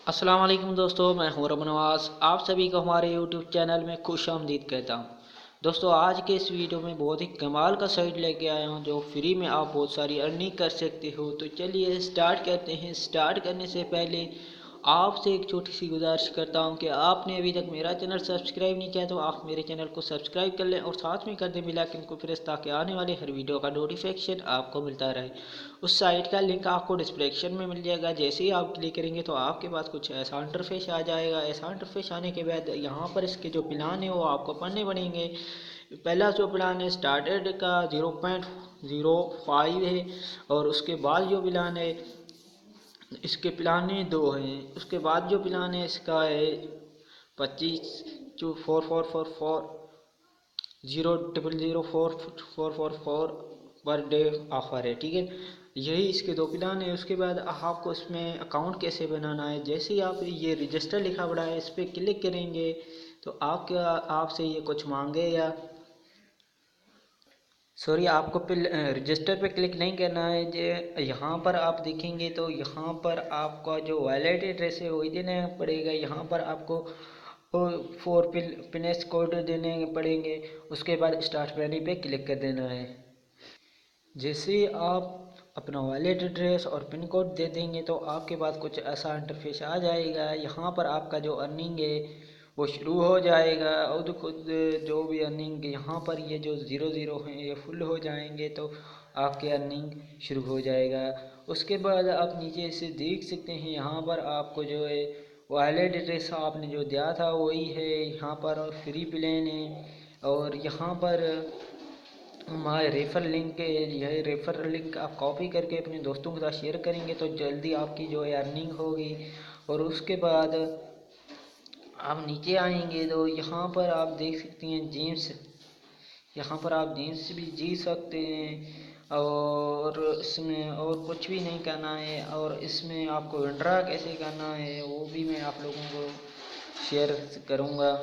अस्सलाम वालेकुम दोस्तों, मैं हूं रब नवाज़। आप सभी को हमारे यूट्यूब चैनल में खुश आमदीद कहता हूं। दोस्तों, आज के इस वीडियो में बहुत ही कमाल का साइट लेके आया हूं जो फ्री में आप बहुत सारी अर्निंग कर सकते हो। तो चलिए स्टार्ट करते हैं। स्टार्ट करने से पहले आपसे एक छोटी सी गुजारिश करता हूं कि आपने अभी तक मेरा चैनल सब्सक्राइब नहीं किया तो आप मेरे चैनल को सब्सक्राइब कर लें और साथ में कर दें बेल आइकन को प्रेस, ताकि आने वाले हर वीडियो का नोटिफिकेशन आपको मिलता रहे। उस साइट का लिंक आपको डिस्क्रिप्शन में मिल जाएगा। जैसे ही आप क्लिक करेंगे तो आपके पास कुछ ऐसा इंटरफेस आ जाएगा। ऐसा इंटरफेस आने के बाद यहाँ पर इसके जो प्लान है वो आपको पढ़ने पड़ेंगे। पहला जो प्लान है स्टार्टेड का 0.05 है, और उसके बाद जो प्लान है, इसके प्लान है दो हैं। उसके बाद जो प्लान है इसका है 25 जो 4444 0004444 पर डे ऑफर है। ठीक है, यही इसके दो प्लान है। उसके बाद आपको इसमें अकाउंट कैसे बनाना है, जैसे ही आप ये रजिस्टर लिखा पड़ा है इस पर क्लिक करेंगे तो आपसे ये कुछ मांगेगा। सॉरी, आपको रजिस्टर पे क्लिक नहीं करना है। जो यहाँ पर आप देखेंगे तो यहाँ पर आपका जो वैलेट एड्रेस है वही देना पड़ेगा। यहाँ पर आपको 4 पिन कोड देने पड़ेंगे। उसके बाद स्टार्ट मनी पे क्लिक कर देना है। जैसे ही आप अपना वॉलेट एड्रेस और पिन कोड दे देंगे तो आपके पास कुछ ऐसा इंटरफेस आ जाएगा। यहाँ पर आपका जो अर्निंग है वो शुरू हो जाएगा, और खुद जो भी अर्निंग यहाँ पर ये जो ज़ीरो ज़ीरो हैं ये फुल हो जाएंगे तो आपके अर्निंग शुरू हो जाएगा। उसके बाद आप नीचे से देख सकते हैं, यहाँ पर आपको जो है वॉलेट एड्रेस आपने जो दिया था वही है। यहाँ पर फ्री प्लान है, और यहाँ पर हमारे रेफर लिंक है। यह रेफर लिंक आप कॉपी करके अपने दोस्तों के साथ शेयर करेंगे तो जल्दी आपकी जो है अर्निंग होगी। और उसके बाद आप नीचे आएंगे तो यहाँ पर आप देख सकते हैं जेम्स। यहाँ पर आप जेम्स भी जी सकते हैं, और इसमें और कुछ भी नहीं करना है। और इसमें आपको विड्रा कैसे करना है वो भी मैं आप लोगों को शेयर करूँगा।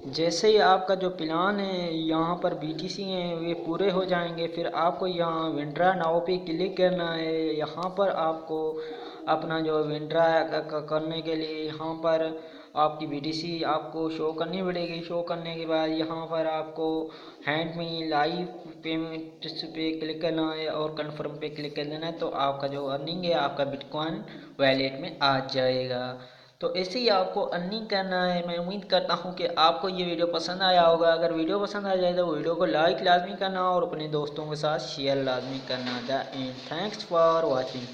जैसे ही आपका जो प्लान है यहाँ पर BTC हैं वे पूरे हो जाएंगे, फिर आपको यहाँ विड्रा नाउ पे क्लिक करना है। यहाँ पर आपको अपना जो विड्रा करने के लिए यहाँ पर आपकी BTC आपको शो करनी पड़ेगी। शो करने के बाद यहाँ पर आपको हैंड में लाइव पेमेंट पे क्लिक करना है और कन्फर्म पे क्लिक कर देना है, तो आपका जो अर्निंग है आपका बिटकॉइन वॉलेट में आ जाएगा। तो ऐसे ही आपको अर्निंग करना है। मैं उम्मीद करता हूँ कि आपको ये वीडियो पसंद आया होगा। अगर वीडियो पसंद आ जाए तो वीडियो को लाइक लाजमी करना और अपने दोस्तों के साथ शेयर लाजमी करना। The end thanks for watching.